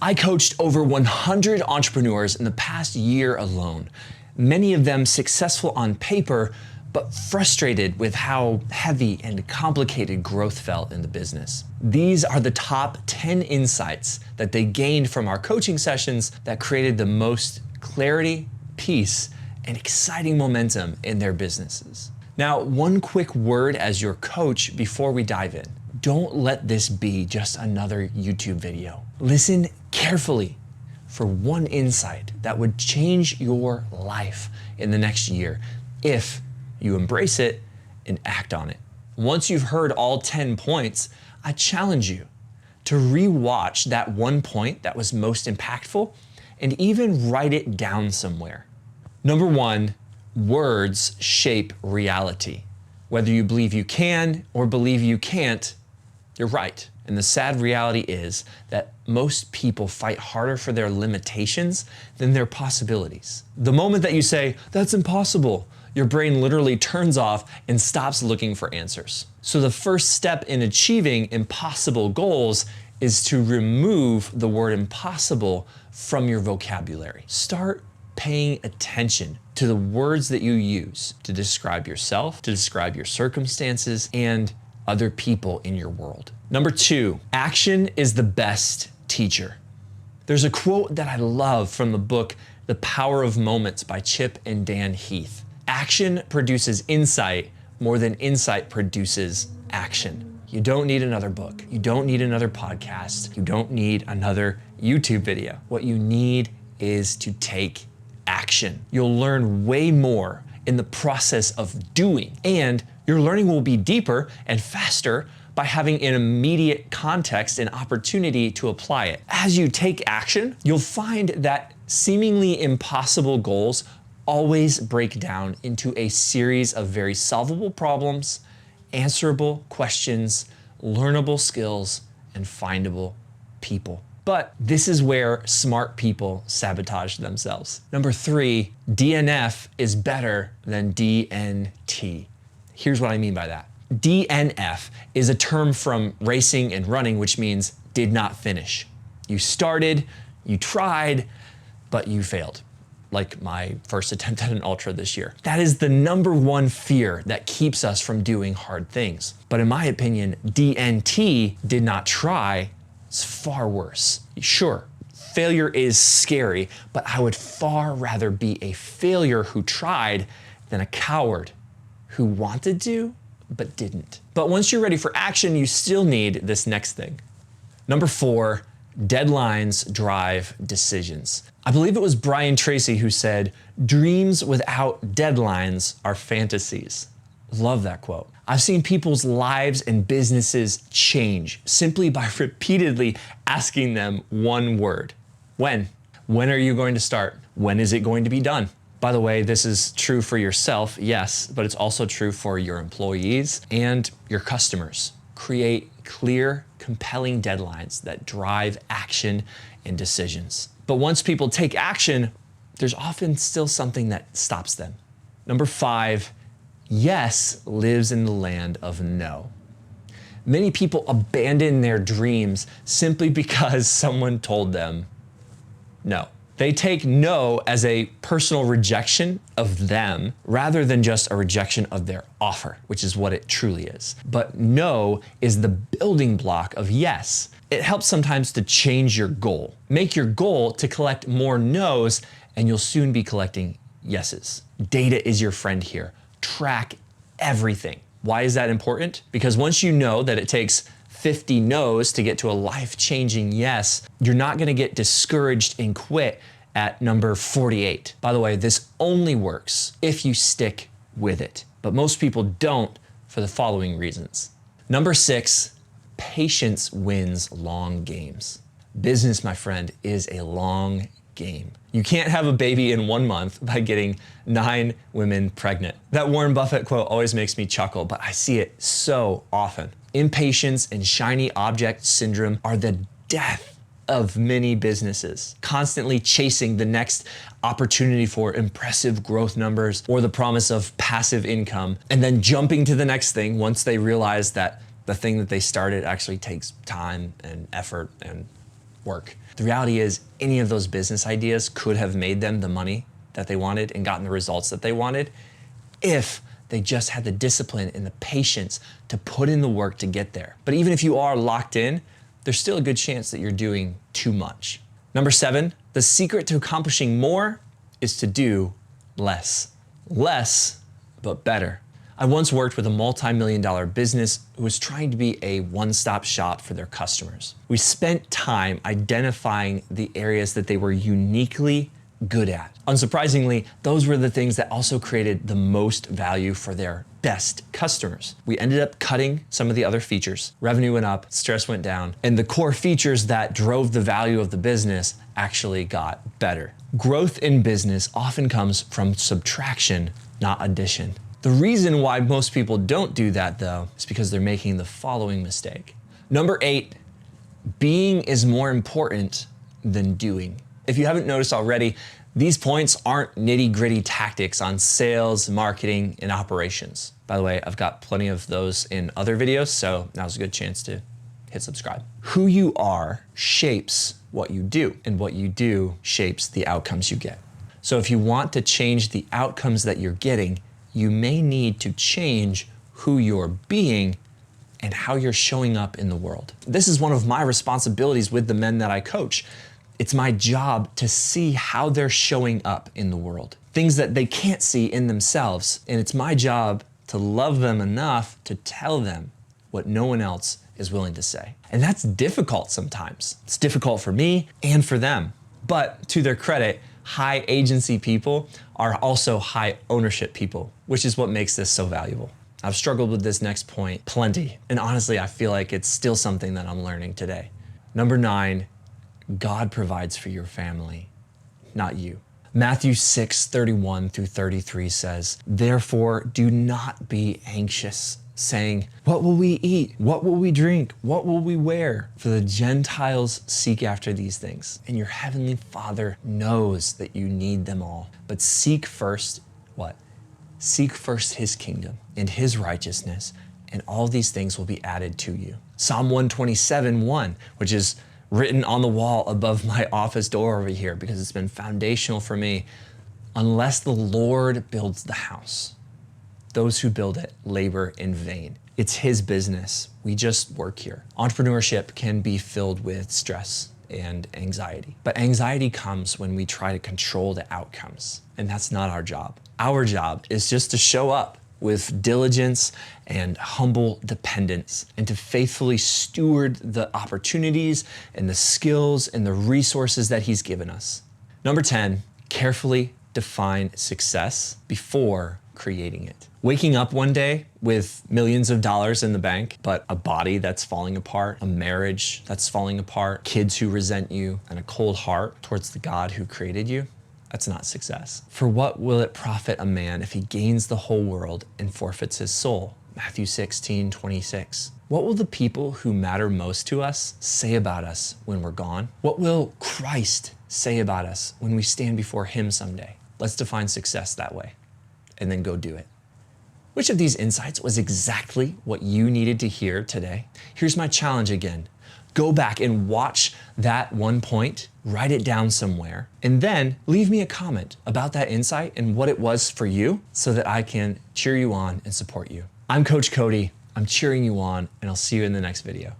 I coached over 100 entrepreneurs in the past year alone, many of them successful on paper, but frustrated with how heavy and complicated growth felt in the business. These are the top 10 insights that they gained from our coaching sessions that created the most clarity, peace, and exciting momentum in their businesses. Now, one quick word as your coach before we dive in. Don't let this be just another YouTube video. Listen carefully for one insight that would change your life in the next year if you embrace it and act on it. Once you've heard all 10 points, I challenge you to re-watch that one point that was most impactful and even write it down somewhere. Number one, words shape reality. Whether you believe you can or believe you can't, you're right. And the sad reality is that most people fight harder for their limitations than their possibilities. The moment that you say, "That's impossible," your brain literally turns off and stops looking for answers. So the first step in achieving impossible goals is to remove the word impossible from your vocabulary. Start paying attention to the words that you use to describe yourself, to describe your circumstances, and other people in your world. Number two, action is the best teacher. There's a quote that I love from the book, The Power of Moments by Chip and Dan Heath. Action produces insight more than insight produces action. You don't need another book. You don't need another podcast. You don't need another YouTube video. What you need is to take action. You'll learn way more in the process of doing, and your learning will be deeper and faster by having an immediate context and opportunity to apply it. As you take action, you'll find that seemingly impossible goals always break down into a series of very solvable problems, answerable questions, learnable skills, and findable people. But this is where smart people sabotage themselves. Number three, DNF is better than DNT. Here's what I mean by that. DNF is a term from racing and running, which means did not finish. You started, you tried, but you failed. Like my first attempt at an ultra this year. That is the number one fear that keeps us from doing hard things. But in my opinion, DNT, did not try, is far worse. Sure, failure is scary, but I would far rather be a failure who tried than a coward who wanted to, but didn't. But once you're ready for action, you still need this next thing. Number four, deadlines drive decisions. I believe it was Brian Tracy who said, "Dreams without deadlines are fantasies." Love that quote. I've seen people's lives and businesses change simply by repeatedly asking them one word. When? When are you going to start? When is it going to be done? By the way, this is true for yourself, yes, but it's also true for your employees and your customers. Create clear, compelling deadlines that drive action and decisions. But once people take action, there's often still something that stops them. Number five, yes lives in the land of no. Many people abandon their dreams simply because someone told them no. They take no as a personal rejection of them rather than just a rejection of their offer, which is what it truly is. But no is the building block of yes. It helps sometimes to change your goal. Make your goal to collect more no's and you'll soon be collecting yeses. Data is your friend here. Track everything. Why is that important? Because once you know that it takes 50 no's to get to a life-changing yes, you're not gonna get discouraged and quit at number 48. By the way, this only works if you stick with it, but most people don't for the following reasons. Number six, patience wins long games. Business, my friend, is a long game. You can't have a baby in 1 month by getting 9 women pregnant. That Warren Buffett quote always makes me chuckle, but I see it so often. Impatience and shiny object syndrome are the death of many businesses, constantly chasing the next opportunity for impressive growth numbers or the promise of passive income, and then jumping to the next thing once they realize that the thing that they started actually takes time and effort and work. The reality is any of those business ideas could have made them the money that they wanted and gotten the results that they wanted if they just had the discipline and the patience to put in the work to get there. But even if you are locked in, there's still a good chance that you're doing too much. Number 7, the secret to accomplishing more is to do less. Less, but better. I once worked with a multi-million-dollar business who was trying to be a one-stop shop for their customers. We spent time identifying the areas that they were uniquely good at. Unsurprisingly, those were the things that also created the most value for their best customers. We ended up cutting some of the other features. Revenue went up, stress went down, and the core features that drove the value of the business actually got better. Growth in business often comes from subtraction, not addition. The reason why most people don't do that though is because they're making the following mistake. Number 8, being is more important than doing. If you haven't noticed already, these points aren't nitty-gritty tactics on sales, marketing, and operations. By the way, I've got plenty of those in other videos, so now's a good chance to hit subscribe. Who you are shapes what you do, and what you do shapes the outcomes you get. So if you want to change the outcomes that you're getting, you may need to change who you're being and how you're showing up in the world. This is one of my responsibilities with the men that I coach. It's my job to see how they're showing up in the world, things that they can't see in themselves. And it's my job to love them enough to tell them what no one else is willing to say. And that's difficult sometimes. It's difficult for me and for them. But to their credit, high agency people are also high ownership people, which is what makes this so valuable. I've struggled with this next point plenty. And honestly, I feel like it's still something that I'm learning today. Number 9, God provides for your family, not you. Matthew 6:31-33 says, "Therefore do not be anxious, saying, what will we eat? What will we drink? What will we wear? For the Gentiles seek after these things, and your heavenly Father knows that you need them all. But seek first," what? "Seek first his kingdom and his righteousness, and all these things will be added to you." Psalm 127:1, which is written on the wall above my office door over here because it's been foundational for me. "Unless the Lord builds the house, those who build it labor in vain." It's his business. We just work here. Entrepreneurship can be filled with stress and anxiety, but anxiety comes when we try to control the outcomes, and that's not our job. Our job is just to show up with diligence and humble dependence, and to faithfully steward the opportunities and the skills and the resources that he's given us. Number 10, carefully define success before creating it. Waking up one day with millions of dollars in the bank, but a body that's falling apart, a marriage that's falling apart, kids who resent you, and a cold heart towards the God who created you, that's not success. "For what will it profit a man if he gains the whole world and forfeits his soul?" Matthew 16:26. What will the people who matter most to us say about us when we're gone? What will Christ say about us when we stand before him someday? Let's define success that way, and then go do it. Which of these insights was exactly what you needed to hear today? Here's my challenge again. Go back and watch that one point, write it down somewhere, and then leave me a comment about that insight and what it was for you so that I can cheer you on and support you. I'm Coach Cody. I'm cheering you on, and I'll see you in the next video.